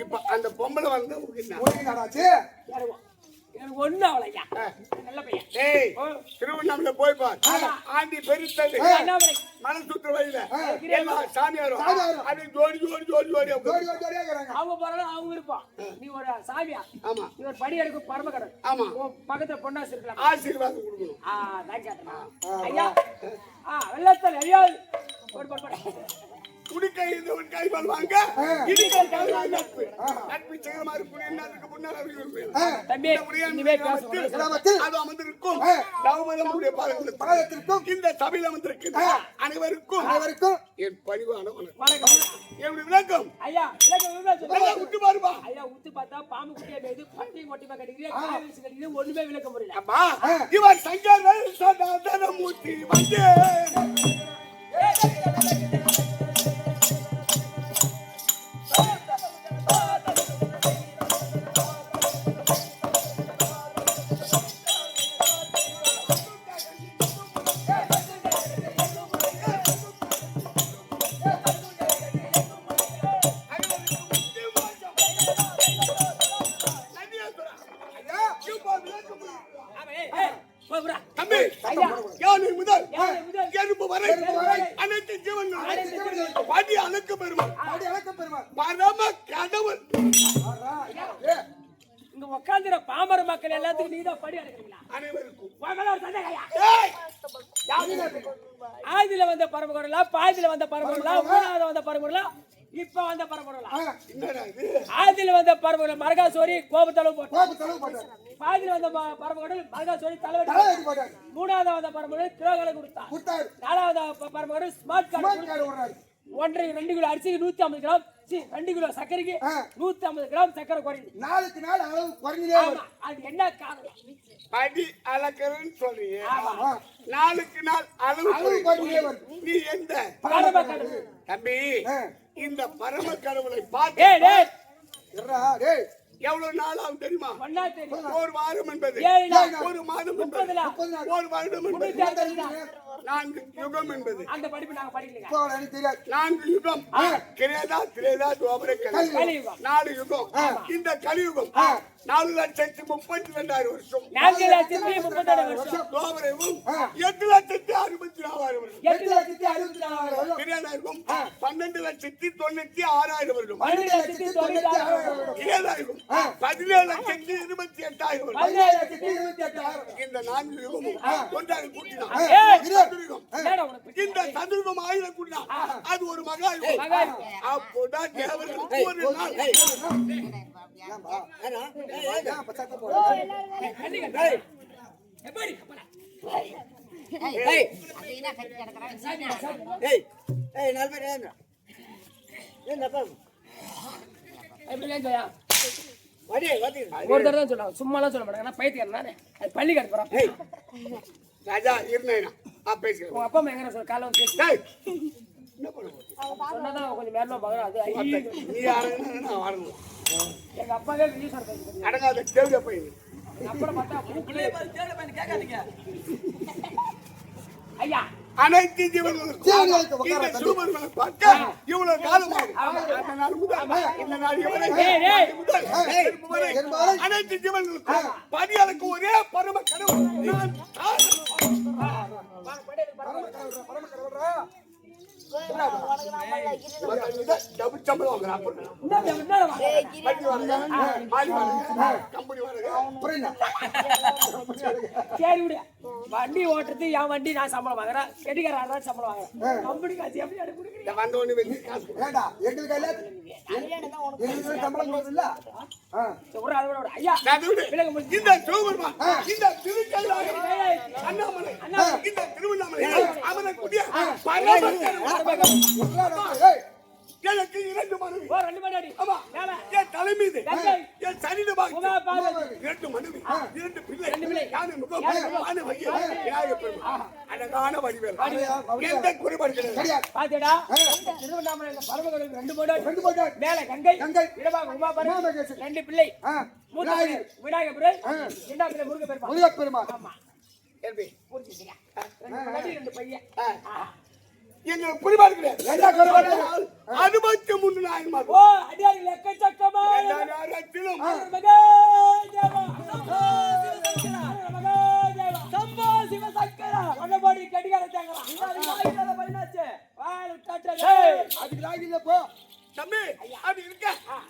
இப்ப அந்த பொம்பளை வந்து ஒண்ணு அவளையா நல்ல பையன். திருவண்ணாமலை போய் பார், ஆண்டி பெருத்தது மலை சுற்ற வழியில சாமியாரும் அப்படி ஜோடி ஜோடி ஜோடி ஜோடி அவங்க போறாலும் அவங்க இருப்பான். நீ ஒரு சாமியா, ஆமா, நீ ஒரு படி எடுக்கும் பரமக்கடன், ஆமா, பக்கத்துல பொண்ணாசு இருக்கலாம், ஆசீர்வாதம் கொடுக்கணும். ஐயா வெள்ளத்தில் எரியாது குடிக்கை இருந்தவன் கைபால் வாங்க நட்பு நட்பு செய்யமாறு புரியாதுக்கு முன்னால் அது அமர்ந்திருக்கும் நவமதமுடைய பாதத்திற்கும் இந்த சபையில் அமர்ந்திருக்கும் அனைவருக்கும் என் பணிவான வணக்கம். என்னுடைய விளக்கம் ஐயா உத்து பாருப்பா. ஐயா உத்து பார்த்தா பாம்பு குட்டியா போயிது, பட்டியும் கொட்டிமா கட்டிக்கிறீங்க, ஒண்ணுமே விளக்க முடியல. அம்மா இவர் சங்கர மூர்த்தி வந்து இங்க உட்கார்ந்துற பாமர மக்கள் எல்லாத்துக்கும் நீதான் படி அடைக்கிறீங்களா? ஆதியில வந்த பரம்பொருளா, பாதியில வந்த பரம்பொருளா, மூணாவது வந்த பரம்பொருளா, இப்ப வந்த பரம்பொருளா? ஆதியில வந்த பரம்பொருள் மரகாசோரி கோபத்தளவு போட்டார், பாதியில வந்த பரம்பொருள் மரகாசோரி தலைவர், மூணாவது வந்த பரம்பொருள் திரோகலை கொடுத்தார், நாலாவது பரம்பொருள் ஸ்மார்ட் கார்டு 1.5 கிலோ அரிசிக்கு 150 கிராம், 2 கிலோ சர்க்கரைக்கு 150 கிராம் சர்க்கரை குறையுது. நாளுக்கு நாள் அளவு குறைஞ்சிட்டே வருது. அது என்ன காரணம்? படி அளக்கறன்னு சொல்றீங்க, நாளுக்கு நாள் அளவு குறைஞ்சிட்டே வருது. நீ எந்த தம்பி இந்த பரம கடவுளை பார்த்து எவ்வளவு நாள் ஆகும் தெரியுமா? ஒரு வாரம் என்பது, ஒரு மாதம் என்பது, ஒரு வருடம் என்பது, நான்கு யுகம் என்பது அந்த படிப்பு நாங்க படிக்கலைங்க. இப்போ எனக்கு தெரியாது. 4 யுகம் கிரேதா திரேதா துவாபர கலி கலியுகம். 4 யுகம் இந்த கலியுகம் 4,32,000 வருஷம் 4,32,000 வருஷம். துவாபர யுகம் 8,64,000 வருஷம் 8,64,000 கிரேதா யுகம் 12,96,000 வருஷம் 12,96,000 வருஷம். கிரேதா யுகம் 17,28,000 வருஷம் 17,28,000 இந்த 4 யுகமும் ஒன்றாக கூட்டினா ஏய், சதுர்யுகம். என்னடா உனக்கு? இந்த சதுர்யுகம் ஆயிரம் கூட்டினா அது ஒரு மகா யுகம். மகா யுகம். அப்போதான் தேவர்களுக்கு ஒரு நாள் ஏன் பச்சாத்த போற? கண்டிப்பா. எப்படி? அப்படா. எப்படி கேட்கலையா? ஒரு தடவை தான் சொல்லுவாங்க, சும்மாலாம் சொல்ல மாட்டாங்க. நான் பைத்தியம் நானே. அது பள்ளி கட்டுறோம். ராஜா இருந்தேனா பேசுகிறேன். உங்க அப்பா அம்மா எங்க சொல்ல காலைல வந்து பேசு. டேய், என்ன பண்ணுவோம் சொன்னாதான் அவன் கொஞ்சம் மேலமா பார்க்கணும். அது ஐயோ. நீ யாருன்னா நான் வாழணும் எங்க அப்பாவே விஜய் சார் பேசுறேன். அடங்காத தேவையா பையன் அப்புறம் பார்த்தா மூக்குலயே கேட்காதீங்க. ஐயா அனைத்து ஜீவன்களுக்கும் இந்த சிறுவர்களை பார்க்க இவ்வளவு காலமாகும். அந்த நாள் முதல் இந்த நாள் வரை முதல் வரை அனைத்து ஜீவன்களுக்கும் பதியாளுக்கு ஒரே பரம கடவுள் நான் தான். டபுள் சம்பளம் வாங்குறான் கம்பெனி வாடகை சரி விடு. வண்டி ஓட்டுறது என் வண்டி நான் சம்பளம் வாங்குறேன். கெட்டிக்கார ஆறாவது சம்பளம் வாங்குறேன். கம்பெனி காசு எப்படி அனுப்பி கொடுக்குறீங்க? வந்த உடனே வெளியே காசு ஏண்டா, எங்களுக்கு இல்ல? எங்களுக்கு சம்பளம் கொடுக்குதுல்ல? ஒரு அளவு விடு. ஐயா நான் விடு. விலகு முடிச்சு. இந்த சிவபெருமான் இந்த திருக்கல்லாறு அண்ணாமலை இந்த திருவண்ணாமலை அவனை கூடிய ஏய், எனக்கு 2 மனைவி. ஓ 2 மணி அடி. ஆமா. மேல. என் தலைமீது தங்கை. என் சரீரமாக உமா பாரு. 2 மனைவி 2 பிள்ளை 2 பிள்ளை. யானை முகம் யானை வகை விநாயகப் பெருமான் அழகான வடிவேல் எந்த குறைபாடு கிடையாது. கிடையாது. பாத்தியடா? திருவண்ணாமலை பரமக்குடியில் 2 மணி அடி. 2 போட்டா. மேல கங்கை கங்கை. இடமாக உமா பாரு. உமா மகேஸ்வரி. 2 பிள்ளை. மூத்த விநாயகர். விநாயகர் பிள்ளை. 2ஆம் பிள்ளை முருக பெருமாள். முருகப் பெருமாள். ஆமா. கேள்வி. புரிஞ்சுக்கியா? 2 பொண்டாட்டி 2 பையன். எங்களுக்கு புரிபாடு கிடையாது. என்ன குறைபாடு? 63 நாயன்மார். ஓ அடியார்கள் எக்கச்சக்கமா எல்லா நேரத்திலும் மகேஜேவா சம்பா சிவசங்கரா ஒன்னபடி கடிகார தேங்கறா அது வாயில பைனாச்சே வாயில தட்டல அதுக்கு லாகில போ. தம்பி அது இருக்க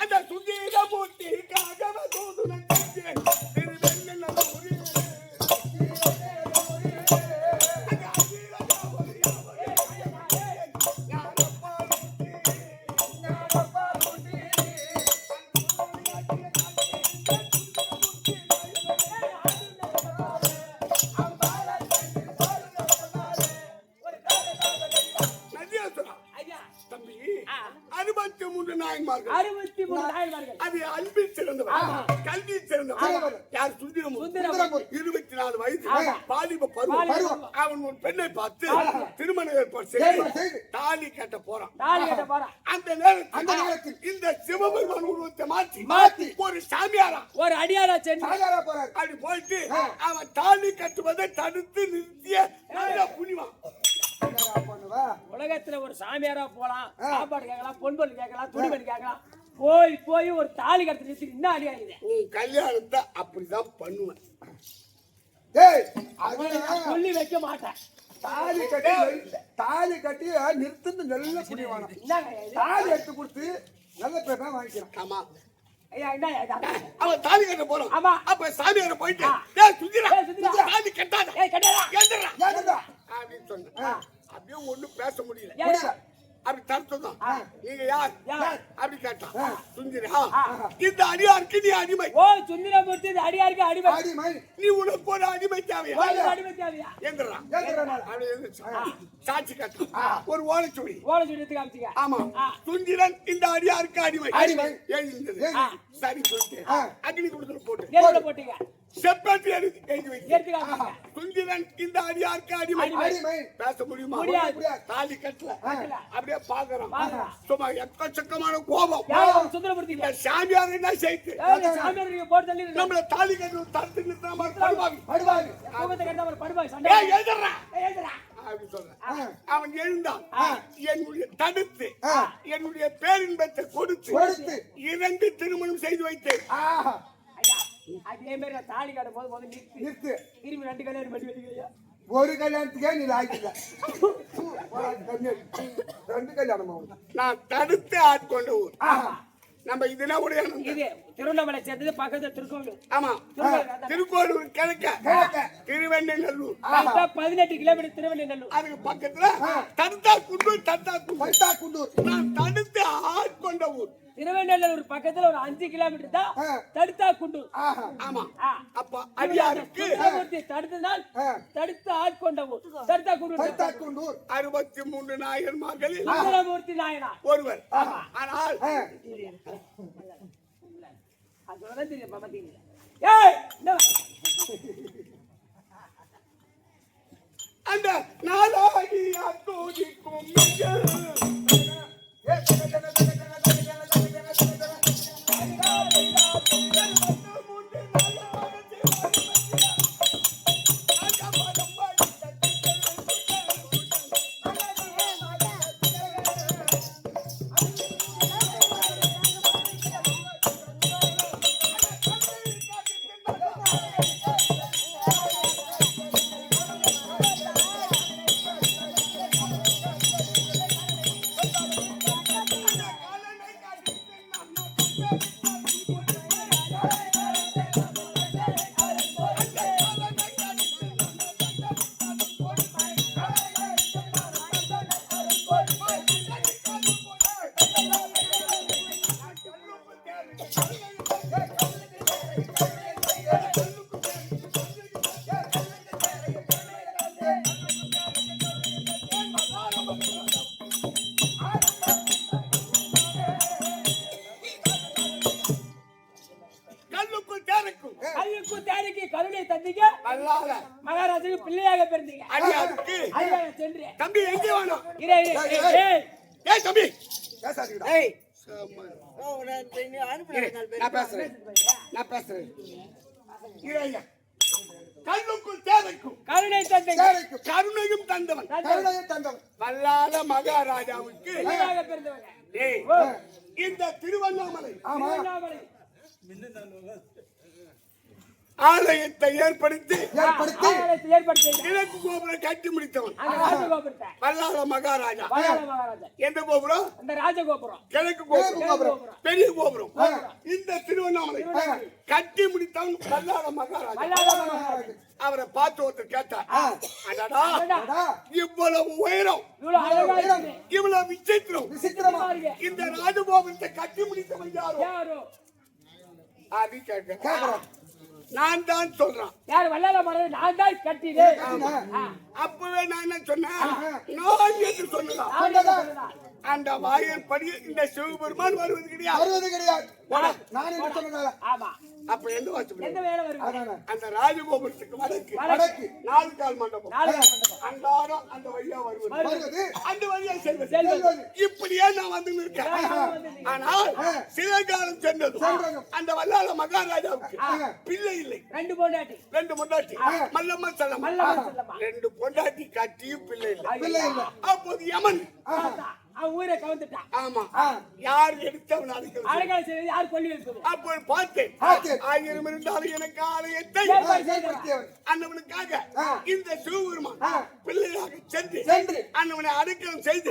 அந்த சுந்தீர மூர்த்தி காகவ தூதுன கட்சி திருவெண்ணெய் ஒரு ஐயா தம்பி 63 நாயன்மார்கள். 63 நாயன்மார்கள். அது அன்பில் சிறந்தவர் கல்வி சிறந்தவர் யார் சுந்தரம் 24 வயது பாலிப பருவம் அவன் ஒரு பெண்ணை பார்த்து திருமண ஏற்பாடு செய்து தாலி கட்ட போறான். தாலி கட்ட போறான். அந்த நேரத்தில் இந்த சிவபெருமான் உருவத்தை மாற்றி ஒரு சாமியாரா ஒரு அடியாரா சென்று சாகாரா போறாரு. அப்படி போயிட்டு அவன் தாலி கட்டுவதை தடுத்து நிறுத்திய நல்ல புனிவான். என்னடா பண்ணுவா? உலகத்துல ஒரு சாமியாரா போலாம், சாப்பாடு கேட்கலாம், பொன்பொருள் கேட்கலாம், துணிமணி கேட்கலாம். போய் போய் ஒரு தாலி கட்டு நிறுத்தி என்ன அடியாருது? உன் கல்யாணத்தை அப்படிதான் பண்ணுவேன். டேய், அது சொல்லி வைக்க மாட்டேன். தாலி கட்டி நிறுத்துன்னு நல்ல புண்ணியவானம். என்னங்க இது? தாலி எடுத்து கொடுத்து நல்ல பேர் தான் வாங்கிக்கிறான். ஆமா ஐயா என்ன இது? அவன் தாலி கட்ட போறான். ஆமா. அப்ப சாமியார போயிட்டு டேய் சுந்திரா ஏய், சுந்திரா. தாலி கட்டாத ஏய் கட்டடா. ஏந்திரா ஏன்டா? அப்படின்னு சொன்னேன். அப்படியே ஒண்ணும் பேச முடியல. ஏய், அப்படி தடுத்ததான் நீங்க யார் யார்? அப்படி கேட்டான் சுந்திரா இந்த அடியாருக்கு நீ அடிமை. ஓ சுந்தரமூர்த்தி இது அடியாருக்கு அடிமை. ஆடி மணி நீ உனக்கு ஒரு அடிமை தேவையா ஒரு அடிமை தேவையா? ஏந்திரா ஏந்திரா. அப்படி எழுந்துச்சு. சாட்சி கட்டான் ஒரு ஓலைச்சுவடி. ஓலை சொல்லி எடுத்து காமிச்சிங்க. ஆமா சுந்திரன் இந்த அடியாருக்கு அடிமை அடிமை. எழுந்தது சரி சொல்லிட்டு அக்னி கொடுத்துல போட்டு ஏறுல போட்டீங்க. செப்பேட்டு எழுதி வைக்க எடுத்து காமிச்சிங்க. சுந்திரன் இந்த அடியாருக்கு அடிமை அடிமை. பேச முடியுமா? முடியாது. தாலி கட்டல கட்டல. அப்படியே பாக்குறான் பாக்குறான். சும்மா எக்கச்சக்கமான கோபம். யார் சுந்தரமூர்த்தி இல்ல. சாமியார் என்ன செய்து ஏய் சாமியார் நீங்க போட்டு தள்ளி நம்மள தாலி கட்டு தடுத்து நிறுத்தாம படுவாங்க படுவாங்க. கோபத்தை கண்டா ஒரு படுபாய் சண்டை. ஏய் எழுதுறா ஏய் ஏதுடா. அப்படி சொல்றேன். அவன் எழுந்தான். என்னுடைய தடுத்து என்னுடைய பேரின்பத்தை கொடுத்து 2 திருமணம் செய்து வைத்தேன். அதே மாதிரி நான் தாலி கட்டும் போது முதல்ல நிறுத்து. திரும்பி 2 கல்யாணம் பண்ணி வைக்கிறியா? ஒரு கல்யாணத்துக்கே நீ ஆகிக்கல. 2 கல்யாணம் ஆகும். நான் தடுத்து ஆட்கொண்ட ஊர். நம்ம இதுனா உடைய இது திருவண்ணாமலை சேர்ந்தது பக்கத்துல திருக்கோவில். ஆமா, திருக்கோவிலூர் கிழக்க திருவெண்ணநல்லூர் 18 கிலோமீட்டர் திருவெண்ணநல்லூர். அதுக்கு பக்கத்துல தடுத்தா குண்டூர். நான் தடுத்து ஆட்கொண்ட ஊர். திருவெண்ணநல்லூர் பக்கத்துல ஒரு 5 கிலோமீட்டர் தான் தடுத்தா குண்டூர். ஆமா, அப்ப அடியாருக்கு தடுத்ததால் தடுத்து ஆட்கொண்ட ஊர் தடுத்தா குண்டூர். 63 நாயன்மார்களில் சுந்தரமூர்த்தி நாயனார் ஒருவர். ஆனால் அதுதான் தெரியும் பாத்தீங்களா? ஏய் அந்த நாளாகி அத்தோதிக்கும் கருணை தந்திக்க அல்லாஹ் மகாராஜுக்கு பிள்ளையாக பிறந்தீங்க. அடியாருக்கு சென்று தம்பி எங்க வேணும்? ஏய் தம்பி பேசாதீங்கடா. ஏய் நான் பேசுறேன். ஐயா, கல்லுக்குள் தேவைக்கும் கருணை தந்திங்க கருணையும் தந்தவன் வல்லால மகாராஜாவுக்கு பிள்ளையாக பிறந்தவங்க. ஏய், இந்த திருவண்ணாமலை ஆலயத்தை ஏற்படுத்தி கிழக்கு கோபுரம் கட்டி முடித்தவன் வல்லால மகாராஜா. எந்த கோபுரம்? ராஜகோபுரம். கிழக்கு கோபுரம், பெரிய கோபுரம். இந்த திருவண்ணாமலை கட்டி முடித்தவன் வல்லால மகாராஜா. அவரை பார்த்து ஒருத்தர் கேட்டார், அடடா இவ்வளவு உயரம், இவ்வளவு விசித்திரம், இந்த ராஜகோபுரத்தை கட்டி முடித்தவன் யாரோ? அது கேட்க நான் தான் சொல்றேன். யார் வல்லால மகாராஜா? நான் தான் கட்டினேன். அப்பவே நான் என்ன சொன்னேன்? நான் என்று சொன்னேன். அந்த வாயிற்படி இந்த சிவபெருமான் வருவது கிடையாது. நான் என்ன சொன்னதால? ஆமா. அப்ப எந்த வேலை வருது? அந்த ராஜகோபுரத்துக்கு வடக்கு 4 கால் மண்டபம். அன்றாடம் அந்த வழியா வருவது, அந்த வழியா செல்வது. இப்படியே நான் வந்து இருக்கேன். ஆனால் சில காலம் சென்றது அந்த வல்லால மகாராஜாவுக்கு பிள்ளை இல்லை. 2 பொண்டாட்டி மல்லம்மா செல்லம்மா. 2 பொண்டாட்டி கட்டியும் பிள்ளை இல்லை. அப்போது யமன் ஊரை கவுந்துட்டான். ஆமா, யார் எடுத்தவன் அழகான செய்தி யார் கொல்லி வைப்பது? அப்போ பார்த்தேன். 1000 இருந்தாலும் எனக்கு ஆலயத்தை அண்ணவனுக்காக இந்த சிவபெருமான் பிள்ளையாக சென்று அண்ணவனை அடக்கம் செய்து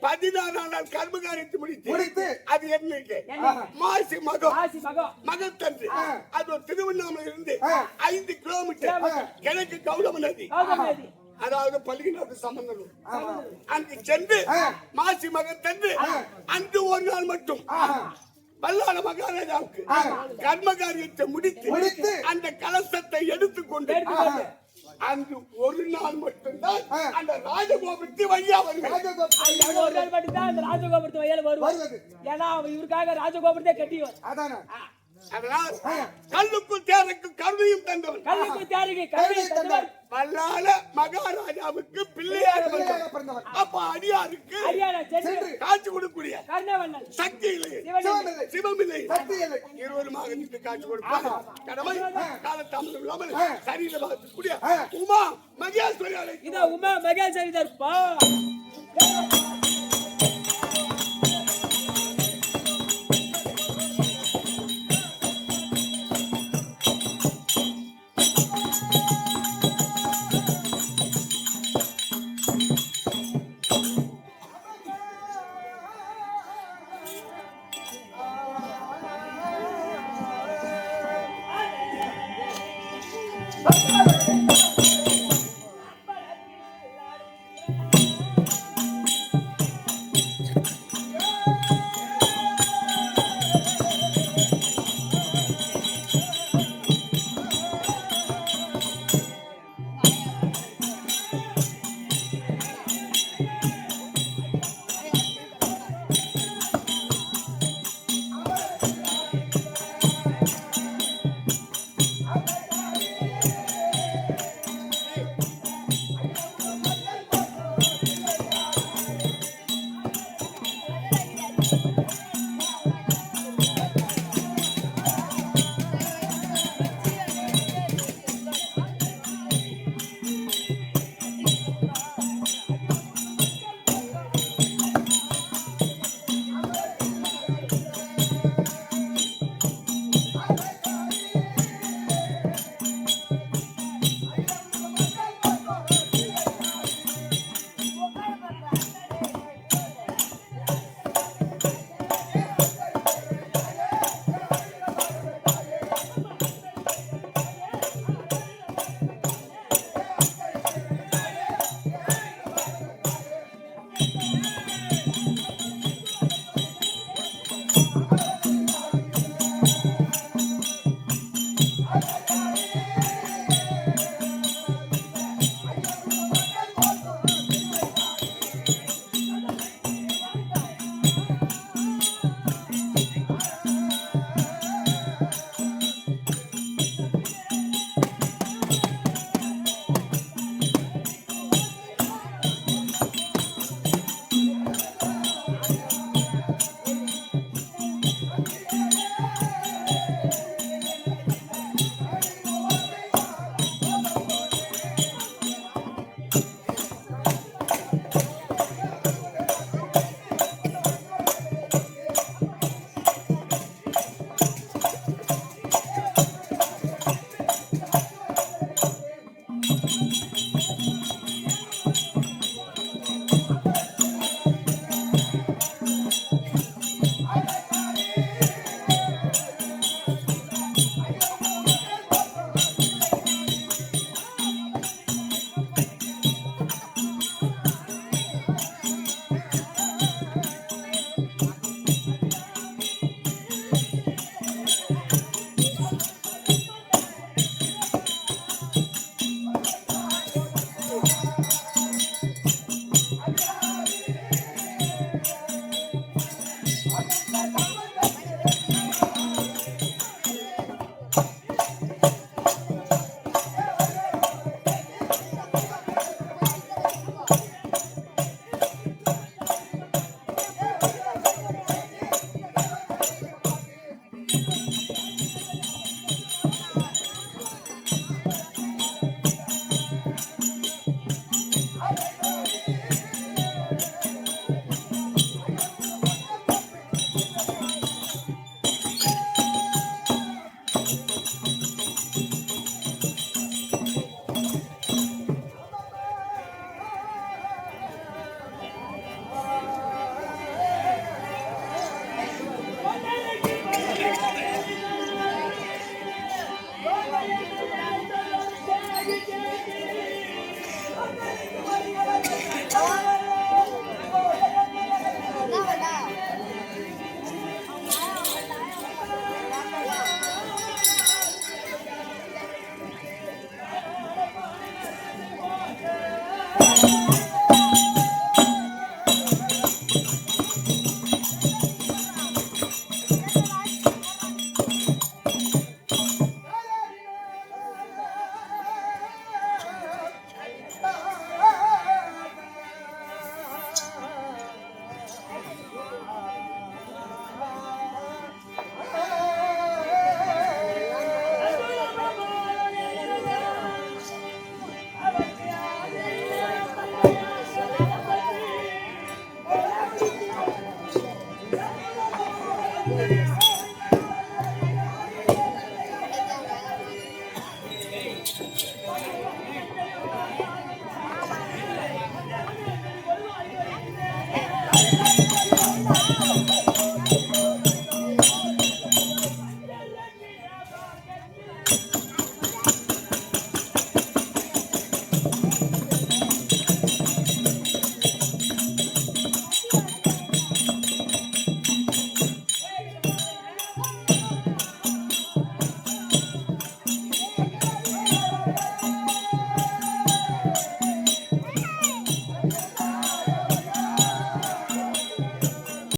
16 நாள் கர்மகாரியத்தை முடித்து அது என்ன மாசி மகத்தன்று அது ஒரு திருவண்ணாமலை இருந்து 5 கிலோமீட்டர் கிழக்கு கௌதம நதி, அதாவது பள்ளிக்கு சம்பந்தம். அங்கு சென்று மாசி மகத்தன்று அன்று ஒரு நாள் மட்டும் வல்லால மகாராஜாவுக்கு கர்மகாரியத்தை முடித்து அந்த கலசத்தை எடுத்துக்கொண்டு அன்று ஒரு நாள் மட்டும்தான் அந்த ராஜகோபுரத்தை வழியா வருவது. ஒரு நாள் மட்டும்தான் அந்த ராஜகோபுரத்தை வழியால வருவது. ஏன்னா இவருக்காக ராஜகோபுரத்தை கட்டிடுவார். அதனால் கல்லுக்கும் தேரைக்கும் கருணையும் தந்தவன். கல்லுக்கும் தேரைக்கு கருணையும் தந்தவன். வல்லால மகாராஜாவுக்கு பிள்ளையாக பிறந்தவன். அப்ப அடியாருக்கு காட்சி கொடுக்கக்கூடிய சக்தி இல்லை, சிவம் இல்லை, இருவருமாக நின்று காட்சி கொடுப்பார். கடமை காலத்தாமதம் இல்லாமல் சரீரமாக கூடிய உமா மகேஸ்வரி. இதான் உமா மகேஸ்வரி தர்ப்பா.